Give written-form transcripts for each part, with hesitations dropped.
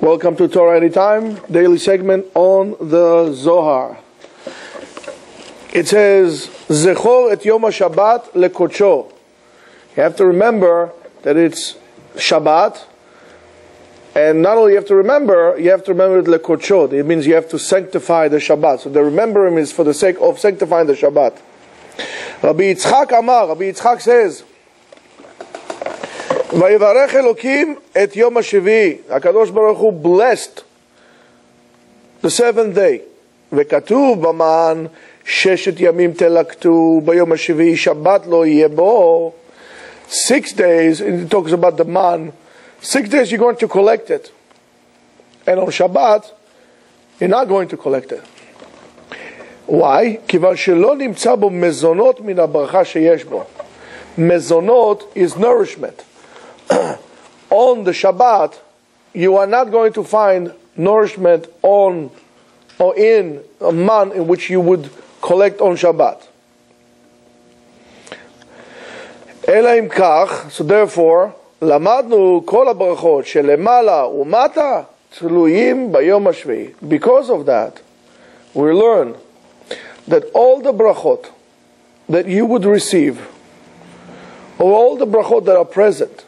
Welcome to Torah Anytime, daily segment on the Zohar. It says, Zechor et Yom HaShabbat lekodsho. You have to remember that it's Shabbat, and not only you have to remember it lekodsho. It means you have to sanctify the Shabbat. So the remembering is for the sake of sanctifying the Shabbat. Rabbi Yitzchak says, ויברך אלוקים את יום השביעי. הקדוש ברוך הוא blessed the seventh day. וכתוב במן ששת ימים תלקטו ביום השביעי שבת לא יהיה בו. 6 days, it talks about the man. 6 days you're going to collect it. And on Shabbat, you're not going to collect it. Why? כיוון שלא נמצא בו מזונות מן הברכה שיש בו. מזונות is nourishment. On the Shabbat, you are not going to find nourishment on or in a man in which you would collect on Shabbat. אלא אם כך, so therefore, למדנו כל הברכות שלמעלה ומטה תלויים ביום השביעי. Because of that, we learn that all the brachot that you would receive, or all the brachot that are present,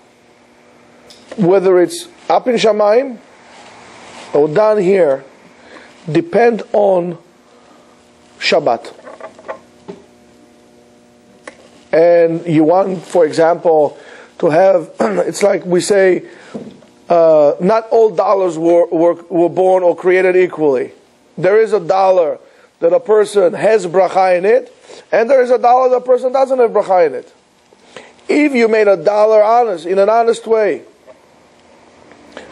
whether it's up in Shamayim or down here, depend on Shabbat. And you want, for example, to have, it's like we say, not all dollars were born or created equally. There is a dollar that a person has bracha in it, and there is a dollar that a person doesn't have bracha in it. If you made a dollar honest, in an honest way,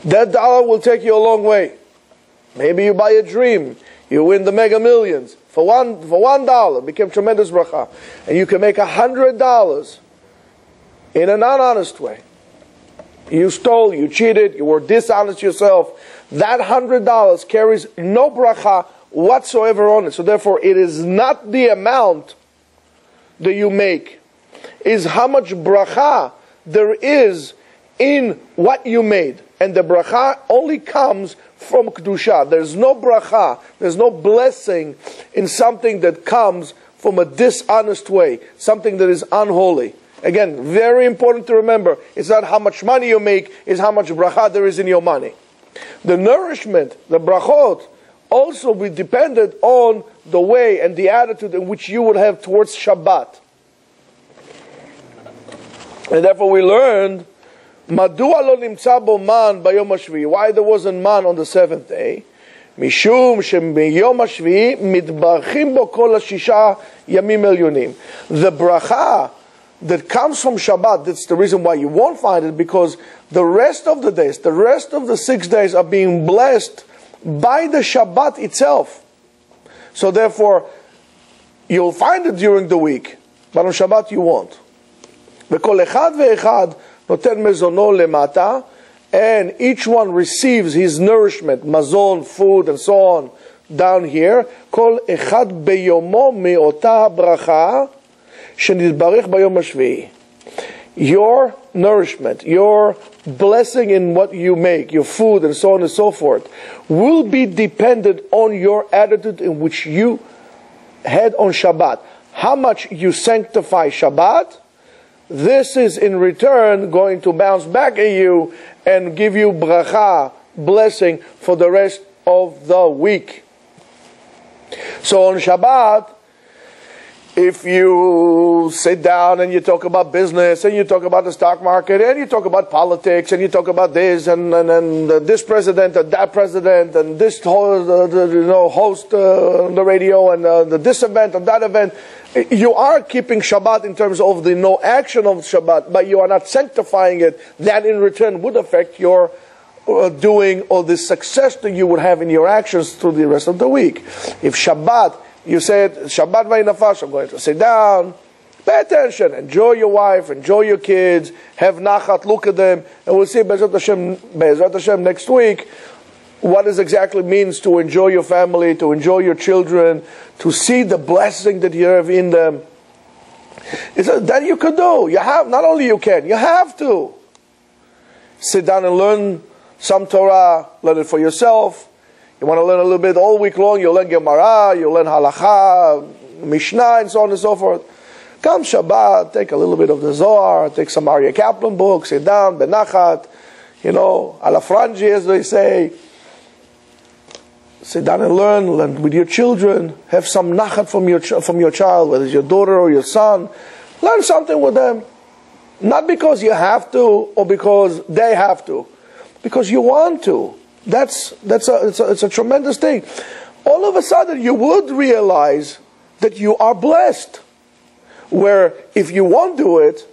that dollar will take you a long way. Maybe you buy a dream, you win the Mega Millions for $1, became tremendous bracha, and you can make $100 in a non-honest way. You stole, you cheated, you were dishonest yourself. That $100 carries no bracha whatsoever on it. So therefore, it is not the amount that you make, is how much bracha there is in what you made. And the bracha only comes from Kedusha. There's no bracha, there's no blessing in something that comes from a dishonest way, something that is unholy. Again, very important to remember, it's not how much money you make, it's how much bracha there is in your money. The nourishment, the brachot, also will be dependent on the way and the attitude in which you would have towards Shabbat. And therefore we learned מדוע לא נמצא בו מן ביום השביעי? Why there wasn't man on the seventh day? משום שביום השביעי מתברכים בו כל השישה ימים עליונים. The bracha that comes from Shabbat, that's the reason why you won't find it, because the rest of the days, the rest of the 6 days are being blessed by the Shabbat itself. So therefore, you'll find it during the week, but on Shabbat you won't. וכל אחד ואחד נותן מזונו למטה, and each one receives his nourishment, mazon, food, and so on, down here. כל אחד ביומו מאותה הברכה שנתברך ביום השביעי. Your nourishment, your blessing in what you make, your food, and so on and so forth, will be dependent on your attitude in which you had on Shabbat. How much you sanctify Shabbat, this is in return going to bounce back at you and give you bracha, blessing, for the rest of the week. So on Shabbat, if you sit down and you talk about business, and you talk about the stock market, and you talk about politics, and you talk about this, and this president, and that president, and this host on the radio, and this event, and that event, you are keeping Shabbat in terms of the no action of Shabbat, but you are not sanctifying it. That in return would affect your doing or the success that you would have in your actions through the rest of the week. If Shabbat, you said, Shabbat vaynafash, I'm going to sit down, pay attention, enjoy your wife, enjoy your kids, have nachat, look at them, and we'll see Be'ezrat Hashem next week what it exactly means to enjoy your family, to enjoy your children, to see the blessing that you have in them. That you could do. You have, not only you can, you have to sit down and learn some Torah, learn it for yourself. You want to learn a little bit all week long, you'll learn Gemara, you'll learn Halacha, Mishnah, and so on and so forth. Come Shabbat, take a little bit of the Zohar, take some Aryeh Kaplan book, sit down, benachat, ala franji, as they say. Sit down and learn with your children. Have some nachat from your child, whether it's your daughter or your son. Learn something with them. Not because you have to or because they have to. Because you want to. It's a tremendous thing. All of a sudden you would realize that you are blessed. Where if you won't do it,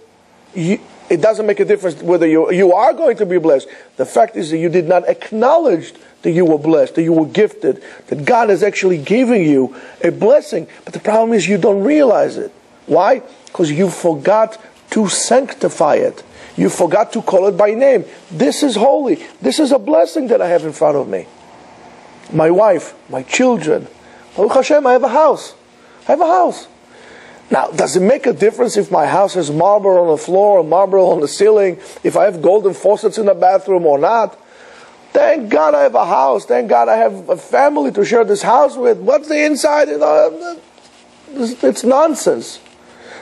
it doesn't make a difference whether you are going to be blessed. The fact is that you did not acknowledge that you were blessed, that you were gifted, that God is actually giving you a blessing. But the problem is you don't realize it. Why? Because you forgot to sanctify it. You forgot to call it by name. This is holy. This is a blessing that I have in front of me. My wife, my children. Baruch Hashem, I have a house. I have a house. Now, does it make a difference if my house has marble on the floor or marble on the ceiling, if I have golden faucets in the bathroom or not? Thank God I have a house. Thank God I have a family to share this house with. What's the inside? It's nonsense.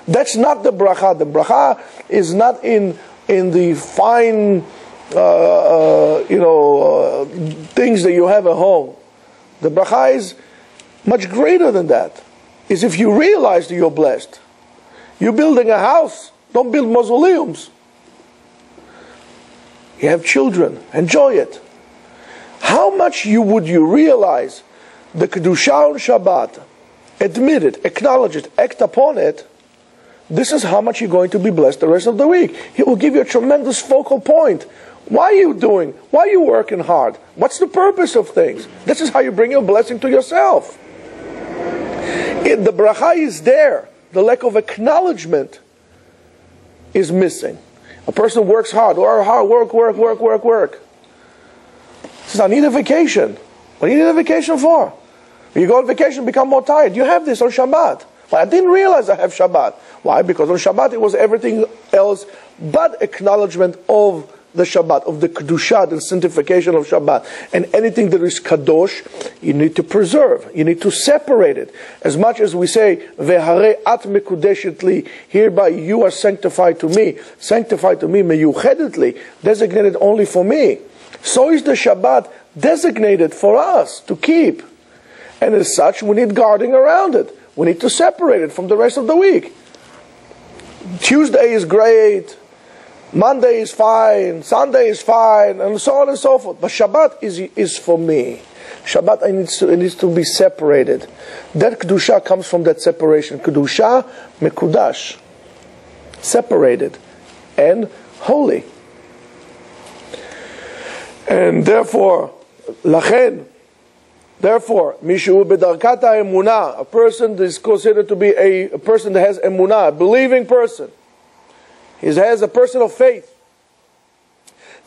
That's not the bracha. The bracha is not in the fine, things that you have at home. The bracha is much greater than that. Is if you realize that you're blessed. You're building a house. Don't build mausoleums. You have children. Enjoy it. How much would you realize the Kedusha on Shabbat, admit it, acknowledge it, act upon it, this is how much you're going to be blessed the rest of the week. It will give you a tremendous focal point. Why are you doing? Why are you working hard? What's the purpose of things? This is how you bring your blessing to yourself. The bracha is there. The lack of acknowledgement is missing. A person works hard, work. Says, I need a vacation. What do you need a vacation for? When you go on vacation, become more tired. You have this on Shabbat. Well, I didn't realize I have Shabbat. Why? Because on Shabbat it was everything else but acknowledgement of the Shabbat, of the Kedusha, the sanctification of Shabbat. And anything that is Kadosh, you need to preserve. You need to separate it. As much as we say, Vehare at mekudeshet li, hereby you are sanctified to me, meyuchedetly, designated only for me. So is the Shabbat designated for us to keep. And as such, we need guarding around it. We need to separate it from the rest of the week. Tuesday is great, Monday is fine, Sunday is fine, and so on and so forth. But Shabbat is for me. Shabbat it needs to be separated. That Kedusha comes from that separation. Kedusha, mekudash. Separated and holy. And therefore, mishu bedarkat ha'emunah, a person that is considered to be a person that has emunah, a believing person. He has a person of faith.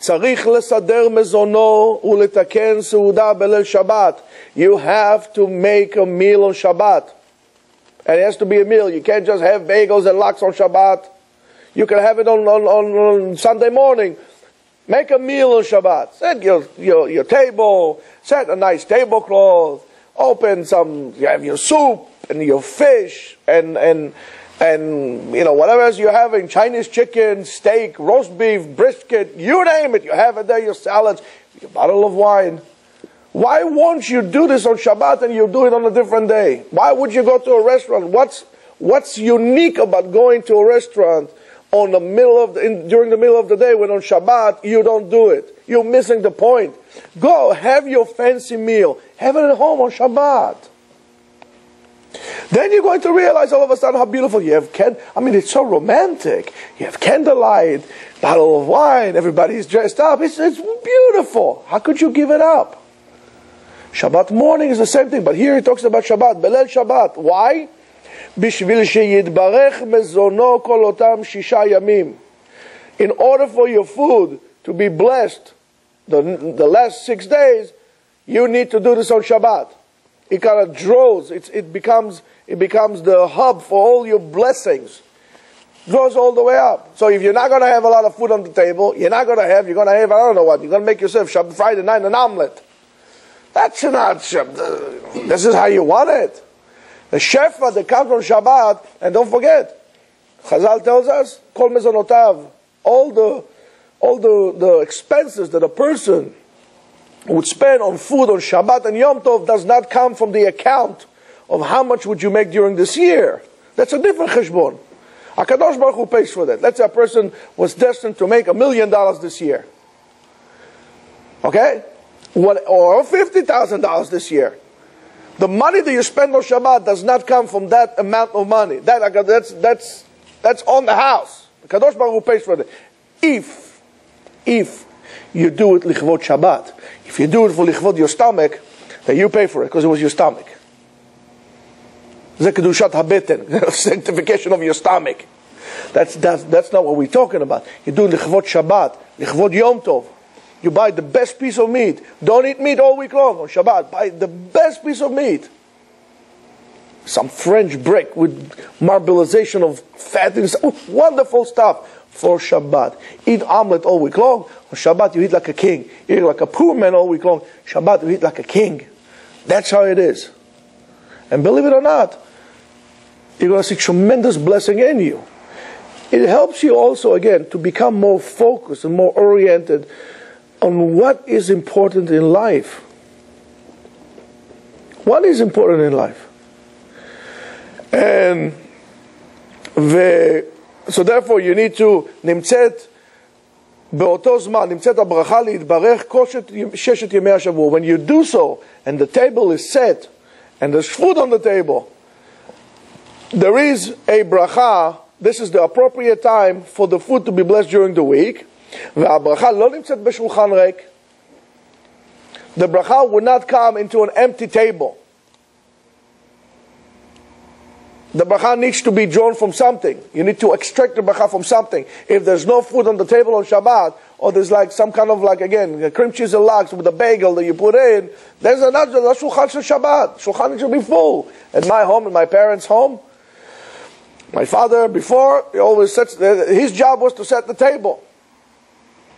Tzarich lesader mezono uletaken seuda belel Shabbat. You have to make a meal on Shabbat. And it has to be a meal. You can't just have bagels and lox on Shabbat. You can have it on Sunday morning. Make a meal on Shabbat. Set your table. Set a nice tablecloth. Open you have your soup and your fish and whatever else you're having. Chinese chicken, steak, roast beef, brisket, you name it. You have it there, your salads, your bottle of wine. Why won't you do this on Shabbat and you do it on a different day? Why would you go to a restaurant? What's unique about going to a restaurant during the middle of the day when on Shabbat you don't do it? You're missing the point. Go, have your fancy meal. Have it at home on Shabbat. Then you're going to realize all of a sudden how beautiful you have. It's so romantic. You have candlelight, bottle of wine, everybody's dressed up. It's beautiful. How could you give it up? Shabbat morning is the same thing, but here he talks about Shabbat, Belel Shabbat. Why? בשביל שיתברך מזונו כל אותם 6 ימים. In order for your food to be blessed the last 6 days, you need to do this on Shabbat. It kind of draws, it becomes the hub for all your blessings. Goes all the way up. So if you're not going to have a lot of food on the table, you're going to have, I don't know what, you're going to make yourself Friday night an omelet. That's not, this is how you want it. The shefa that comes on Shabbat, and don't forget, Chazal tells us, Kol mezonotav, all the expenses that a person would spend on food on Shabbat and Yom Tov does not come from the account of how much would you make during this year. That's a different cheshbon. HaKadosh Baruch Hu pays for that. Let's say a person was destined to make $1 million this year. Okay? Or $50,000 this year. The money that you spend on Shabbat does not come from that amount of money. That's on the house. HaKadosh Baruch Hu pays for that. If you do it lichvot Shabbat, if you do it for lichvot your stomach, then you pay for it because it was your stomach. Kedushat habeten, sanctification of your stomach. That's not what we're talking about. You do lichvot Shabbat, lichvot Yom Tov. You buy the best piece of meat. Don't eat meat all week long on Shabbat. Buy the best piece of meat. Some French break with marbleization of fat and stuff. Wonderful stuff for Shabbat. Eat omelet all week long. On Shabbat you eat like a king. You eat like a poor man all week long. Shabbat you eat like a king. That's how it is. And believe it or not, you're going to see tremendous blessing in you. It helps you also, again, to become more focused and more oriented on what is important in life. What is important in life? And so therefore you need to נמצאת באותו זמן, נמצאת הברכה להתברך כל ששת ימי השבוע. When you do so, and the table is set, and there's food on the table, there is a bracha. This is the appropriate time for the food to be blessed during the week. והברכה לא נמצאת בשולחן ריק. The bracha would not come into an empty table. The bracha needs to be drawn from something. You need to extract the bracha from something. If there's no food on the table on Shabbat, or there's like some kind of again, cream cheese and lox with a bagel that you put in, there's another shulchan shel Shabbat. Shulchan should be full. At my home, at my parents' home, my father, before, he always sets, his job was to set the table.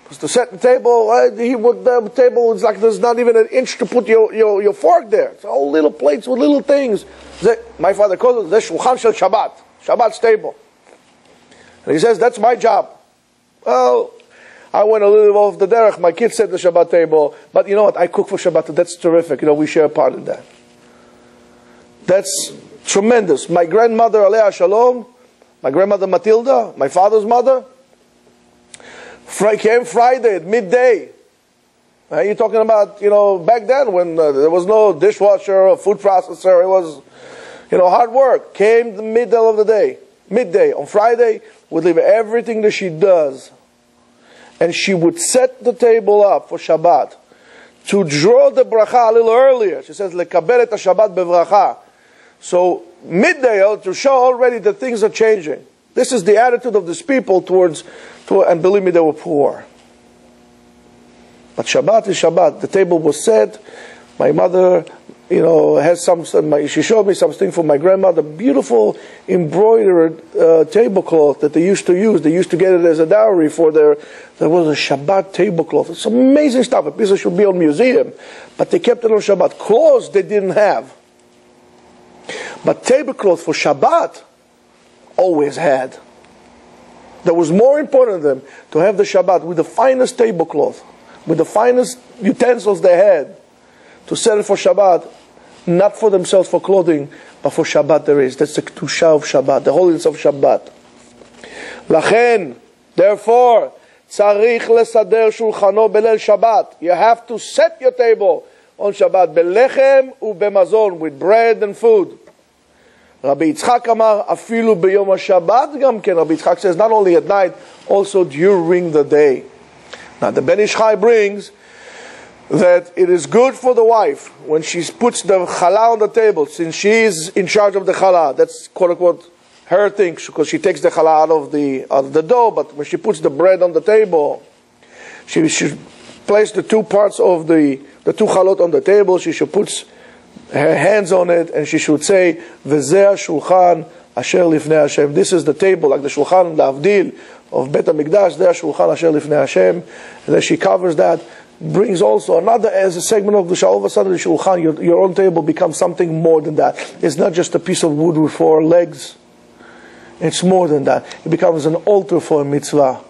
Because to set the table, the table is like there's not even an inch to put your fork there. It's all little plates with little things. My father calls it the shulchan shel Shabbat. Shabbat's table. And he says, that's my job. Well, I went a little off the derech. My kids set the Shabbat table. But you know what? I cook for Shabbat. That's terrific. We share a part in that. That's tremendous. My grandmother, Alea Shalom, my grandmother Matilda, my father's mother, came Friday at midday. You're talking about, back then when there was no dishwasher or food processor. It was, hard work. Came the middle of the day. Midday. On Friday, would leave everything that she does. And she would set the table up for Shabbat. To draw the bracha a little earlier. She says, Lekabel et ha-Shabbat bevracha. So, midday, to show already that things are changing. This is the attitude of these people and believe me, they were poor. But Shabbat is Shabbat. The table was set. My mother, has she showed me something from my grandmother, beautiful embroidered tablecloth that they used to use. They used to get it as a dowry there was a Shabbat tablecloth. It's amazing stuff. A piece should be on museum. But they kept it on Shabbat. Clothes they didn't have. But tablecloth for Shabbat always had. That was more important to them to have the Shabbat with the finest tablecloth, with the finest utensils they had, to set it for Shabbat, not for themselves for clothing, but for Shabbat there is. That's the Kedusha of Shabbat, the holiness of Shabbat. Lachen, therefore, tzarich lesader shulchano belel Shabbat. You have to set your table on Shabbat, belechem ubemazon, with bread and food. Rabbi Yitzchak Amar, afilu b'yom HaShabbat gam ken. Rabbi Yitzchak says, not only at night, also during the day. Now the Ben Ish Chai brings that it is good for the wife when she puts the challah on the table, since she is in charge of the challah. That's quote unquote her thing, because she takes the challah out of the dough. But when she puts the bread on the table, she should place the two parts of the two chalot on the table. She should put her hands on it, and she should say, "V'zeh shulchan asher lifnei Hashem. This is the table, like the Shulchan, the Avdil of Bet HaMikdash, there Shulchan asher lifnei Hashem. And then she covers that, brings also another, as a segment of the all of a sudden the Shulchan, your own table becomes something more than that. It's not just a piece of wood with 4 legs. It's more than that. It becomes an altar for a mitzvah.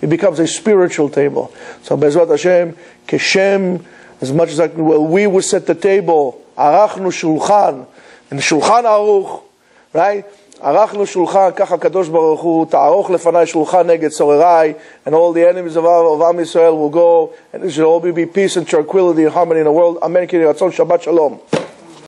It becomes a spiritual table. So Be'ezrat Hashem, Keshem, as much as we would set the table, Arachnu Shulchan, and Shulchan Aruch, right? Arachnu Shulchan, Kach HaKadosh Baruch Hu, Ta'aroch Lefanai Shulchan Neged Sorerai, and all the enemies of Am Yisrael will go, and there should all be peace and tranquility and harmony in the world. Amen. Ki Ratzon, Shabbat Shalom.